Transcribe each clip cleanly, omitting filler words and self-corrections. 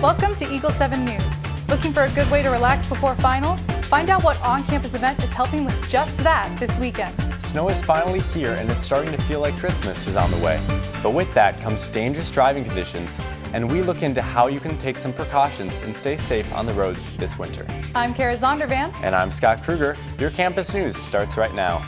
Welcome to Eagle 7 News. Looking for a good way to relax before finals? Find out what on-campus event is helping with just that this weekend. Snow is finally here and it's starting to feel like Christmas is on the way. But with that comes dangerous driving conditions, and we look into how you can take some precautions and stay safe on the roads this winter. I'm Zondervan. And I'm Scott Krueger. Your campus news starts right now.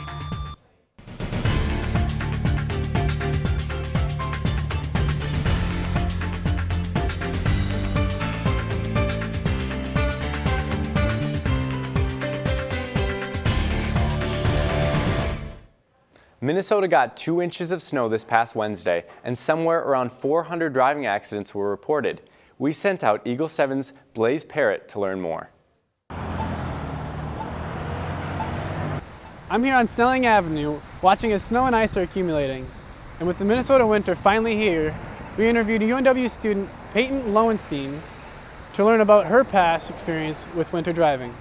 Minnesota got 2 inches of snow this past Wednesday, and somewhere around 400 driving accidents were reported. We sent out Eagle 7's Blaze Parrott to learn more. I'm here on Snelling Avenue watching as snow and ice are accumulating. And with the Minnesota winter finally here, we interviewed UNW student Peyton Lowenstein to learn about her past experience with winter driving.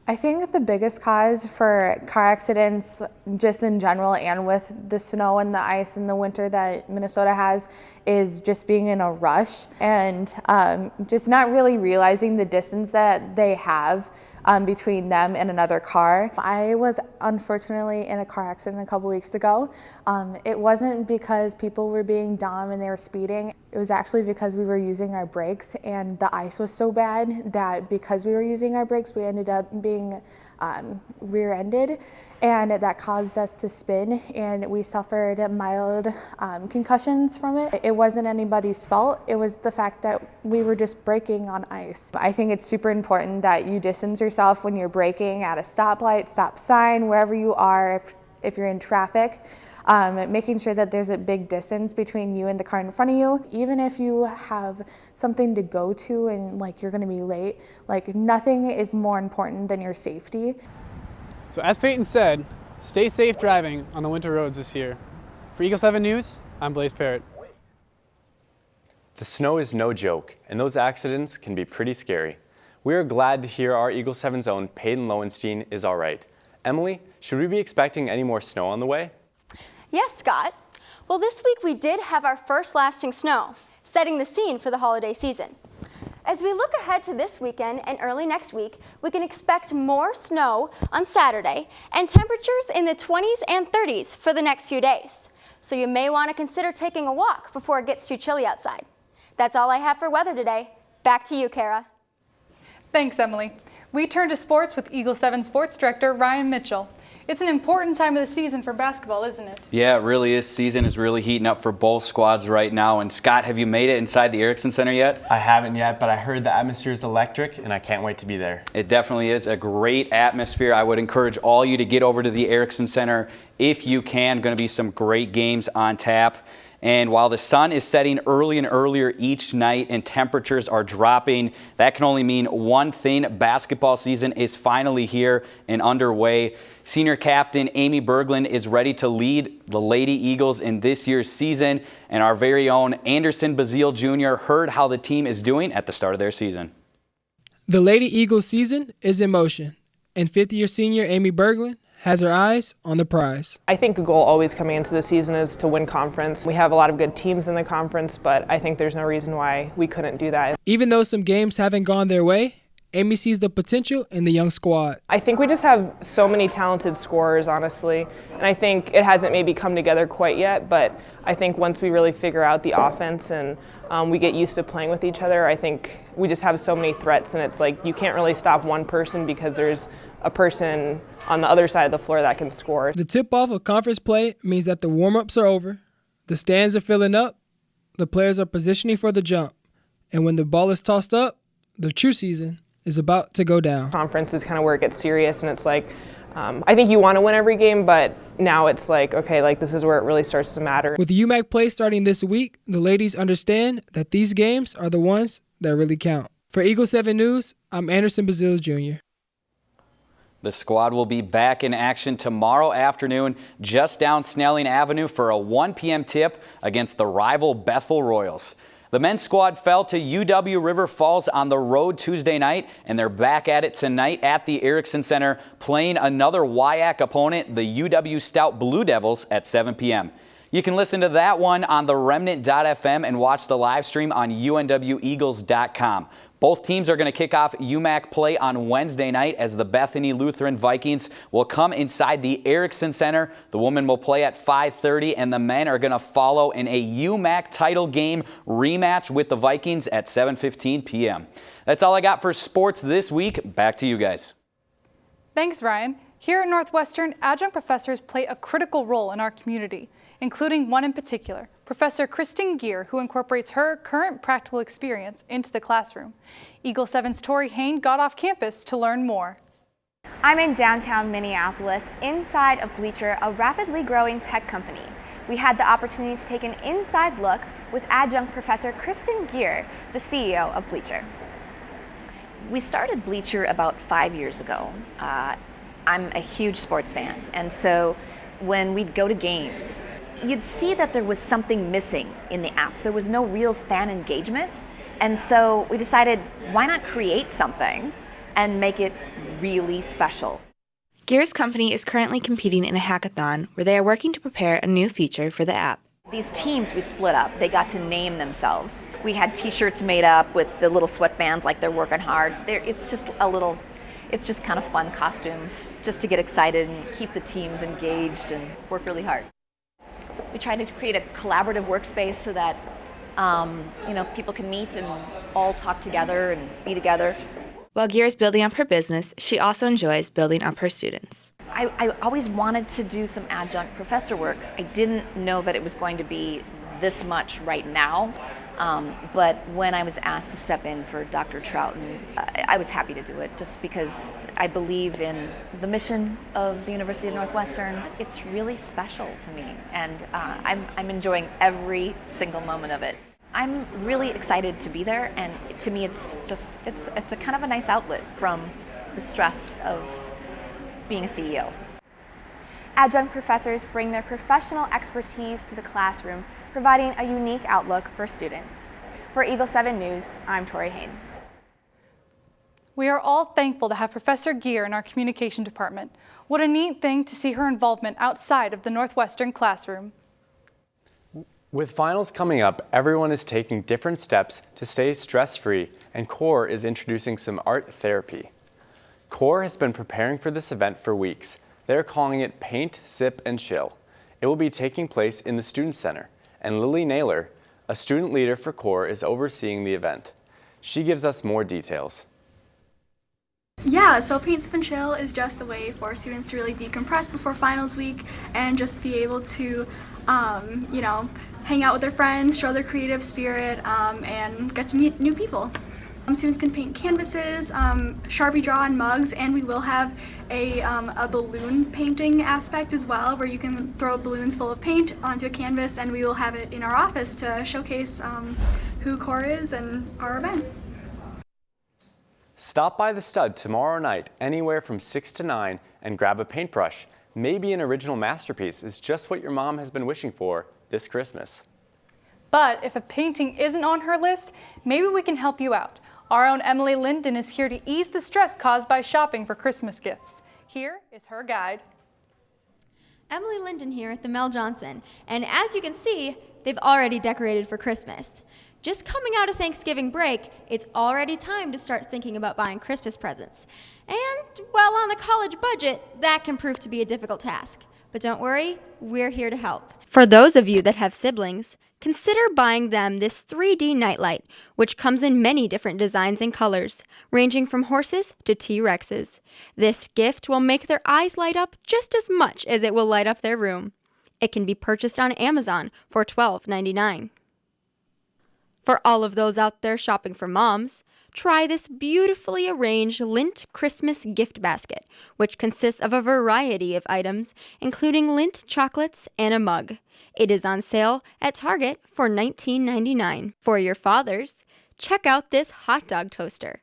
I think the biggest cause for car accidents just in general and with the snow and the ice in the winter that Minnesota has is just being in a rush and just not really realizing the distance that they have between them and another car. I was unfortunately in a car accident a couple weeks ago. It wasn't because people were being dumb and they were speeding. It was actually because we were using our brakes and the ice was so bad that because we were using our brakes, we ended up being rear-ended, and that caused us to spin, and we suffered mild concussions from it. It wasn't anybody's fault. It was the fact that we were just braking on ice. I think it's super important that you distance yourself when you're braking at a stoplight, stop sign, wherever you are, if you're in traffic. Making sure that there's a big distance between you and the car in front of you. Even if you have something to go to and like you're gonna be late, like nothing is more important than your safety. So as Peyton said, stay safe driving on the winter roads this year. For Eagle 7 News, I'm Blaze Parrott. The snow is no joke, and those accidents can be pretty scary. We are glad to hear our Eagle 7's own Peyton Lowenstein is all right. Emily, should we be expecting any more snow on the way? Yes, Scott. Well, this week we did have our first lasting snow, setting the scene for the holiday season. As we look ahead to this weekend and early next week, we can expect more snow on Saturday and temperatures in the 20s and 30s for the next few days. So you may want to consider taking a walk before it gets too chilly outside. That's all I have for weather today. Back to you, Kara. Thanks, Emily. We turn to sports with Eagle 7 Sports Director Ryan Mitchell. It's an important time of the season for basketball, isn't it? Yeah, it really is. Season is really heating up for both squads right now. And Scott, have you made it inside the Erickson Center yet? I haven't yet, but I heard the atmosphere is electric and I can't wait to be there. It definitely is a great atmosphere. I would encourage all you to get over to the Erickson Center if you can. Going to be some great games on tap. And while the sun is setting early and earlier each night and temperatures are dropping, that can only mean one thing. Basketball season is finally here and underway. Senior captain Amy Berglund is ready to lead the Lady Eagles in this year's season. And our very own Anderson Bazile Jr. heard how the team is doing at the start of their season. The Lady Eagles season is in motion, and fifth-year senior Amy Berglund has her eyes on the prize. I think a goal always coming into the season is to win conference. We have a lot of good teams in the conference, but I think there's no reason why we couldn't do that. Even though some games haven't gone their way, Amy sees the potential in the young squad. I think we just have so many talented scorers, honestly, and I think it hasn't maybe come together quite yet, but I think once we really figure out the offense and we get used to playing with each other, I think we just have so many threats, and it's like you can't really stop one person because there's a person on the other side of the floor that can score. The tip-off of conference play means that the warm-ups are over, the stands are filling up, the players are positioning for the jump, and when the ball is tossed up, the true season is about to go down. Conference is kind of where it gets serious, and it's like, I think you want to win every game, but now it's like, okay, like this is where it really starts to matter. With UMAC play starting this week, the ladies understand that these games are the ones that really count. For Eagle 7 News, I'm Anderson Bazile Jr. The squad will be back in action tomorrow afternoon just down Snelling Avenue for a 1 p.m. tip against the rival Bethel Royals. The men's squad fell to UW River Falls on the road Tuesday night, and they're back at it tonight at the Erickson Center playing another WIAC opponent, the UW Stout Blue Devils, at 7 p.m. You can listen to that one on the remnant.fm and watch the live stream on unweagles.com. Both teams are going to kick off UMAC play on Wednesday night as the Bethany Lutheran Vikings will come inside the Erickson Center. The women will play at 5:30 and the men are going to follow in a UMAC title game rematch with the Vikings at 7:15 p.m. That's all I got for sports this week. Back to you guys. Thanks, Ryan. Here at Northwestern, adjunct professors play a critical role in our community, including one in particular, Professor Kristen Geer, who incorporates her current practical experience into the classroom. Eagle 7's Tori Hain got off campus to learn more. I'm in downtown Minneapolis, inside of Bleacher, a rapidly growing tech company. We had the opportunity to take an inside look with adjunct Professor Kristen Geer, the CEO of Bleacher. We started Bleacher about 5 years ago. I'm a huge sports fan, and so when we'd go to games, you'd see that there was something missing in the apps. There was no real fan engagement, and so we decided, why not create something and make it really special? Geer's company is currently competing in a hackathon where they are working to prepare a new feature for the app. These teams we split up, they got to name themselves. We had t-shirts made up with the little sweatbands like they're working hard. It's just kind of fun costumes just to get excited and keep the teams engaged and work really hard. We tried to create a collaborative workspace so that people can meet and all talk together and be together. While Geer is building up her business, she also enjoys building up her students. I always wanted to do some adjunct professor work. I didn't know that it was going to be this much right now, but when I was asked to step in for Dr. Troughton, I was happy to do it just because I believe in the mission of the University of Northwestern. It's really special to me, and I'm enjoying every single moment of it. I'm really excited to be there, and to me it's a kind of a nice outlet from the stress of being a CEO. Adjunct professors bring their professional expertise to the classroom, providing a unique outlook for students. For Eagle 7 News, I'm Tori Hain. We are all thankful to have Professor Geer in our communication department. What a neat thing to see her involvement outside of the Northwestern classroom. With finals coming up, everyone is taking different steps to stay stress-free, and CORE is introducing some art therapy. CORE has been preparing for this event for weeks. They're calling it Paint, Sip, and Chill. It will be taking place in the Student Center, and Lily Naylor, a student leader for CORE, is overseeing the event. She gives us more details. Yeah, so Paint, Sip, and Chill is just a way for students to really decompress before finals week and just be able to, hang out with their friends, show their creative spirit, and get to meet new people. Students can paint canvases, Sharpie draw on mugs, and we will have a balloon painting aspect as well, where you can throw balloons full of paint onto a canvas, and we will have it in our office to showcase who CORE is and our event. Stop by the Stud tomorrow night, anywhere from 6 to 9, and grab a paintbrush. Maybe an original masterpiece is just what your mom has been wishing for this Christmas. But if a painting isn't on her list, maybe we can help you out. Our own Emily Linden is here to ease the stress caused by shopping for Christmas gifts. Here is her guide. Emily Linden here at the Mel Johnson, and as you can see, they've already decorated for Christmas. Just coming out of Thanksgiving break, it's already time to start thinking about buying Christmas presents. And while on the college budget, that can prove to be a difficult task. But don't worry, we're here to help. For those of you that have siblings, consider buying them this 3D nightlight, which comes in many different designs and colors, ranging from horses to T-Rexes. This gift will make their eyes light up just as much as it will light up their room. It can be purchased on Amazon for $12.99. For all of those out there shopping for moms, try this beautifully arranged Lindt Christmas gift basket, which consists of a variety of items, including Lindt chocolates and a mug. It is on sale at Target for $19.99. For your fathers, check out this hot dog toaster.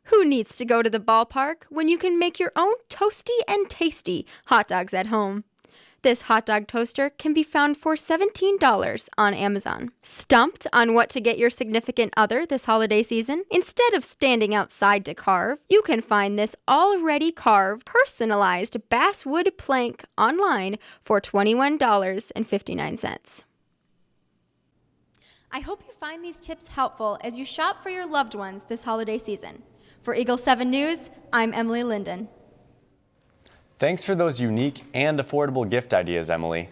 Who needs to go to the ballpark when you can make your own toasty and tasty hot dogs at home? This hot dog toaster can be found for $17 on Amazon. Stumped on what to get your significant other this holiday season? Instead of standing outside to carve, you can find this already carved, personalized basswood plank online for $21.59. I hope you find these tips helpful as you shop for your loved ones this holiday season. For Eagle 7 News, I'm Emily Linden. Thanks for those unique and affordable gift ideas, Emily.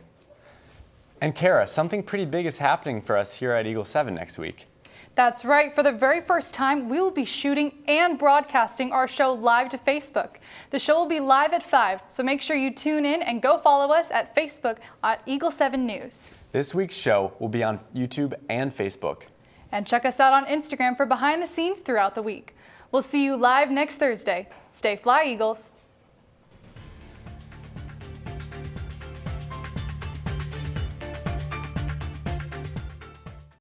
And Kara, something pretty big is happening for us here at Eagle 7 next week. That's right. For the very first time, we will be shooting and broadcasting our show live to Facebook. The show will be live at 5, so make sure you tune in and go follow us at Facebook at Eagle 7 News. This week's show will be on YouTube and Facebook. And check us out on Instagram for behind the scenes throughout the week. We'll see you live next Thursday. Stay fly, Eagles.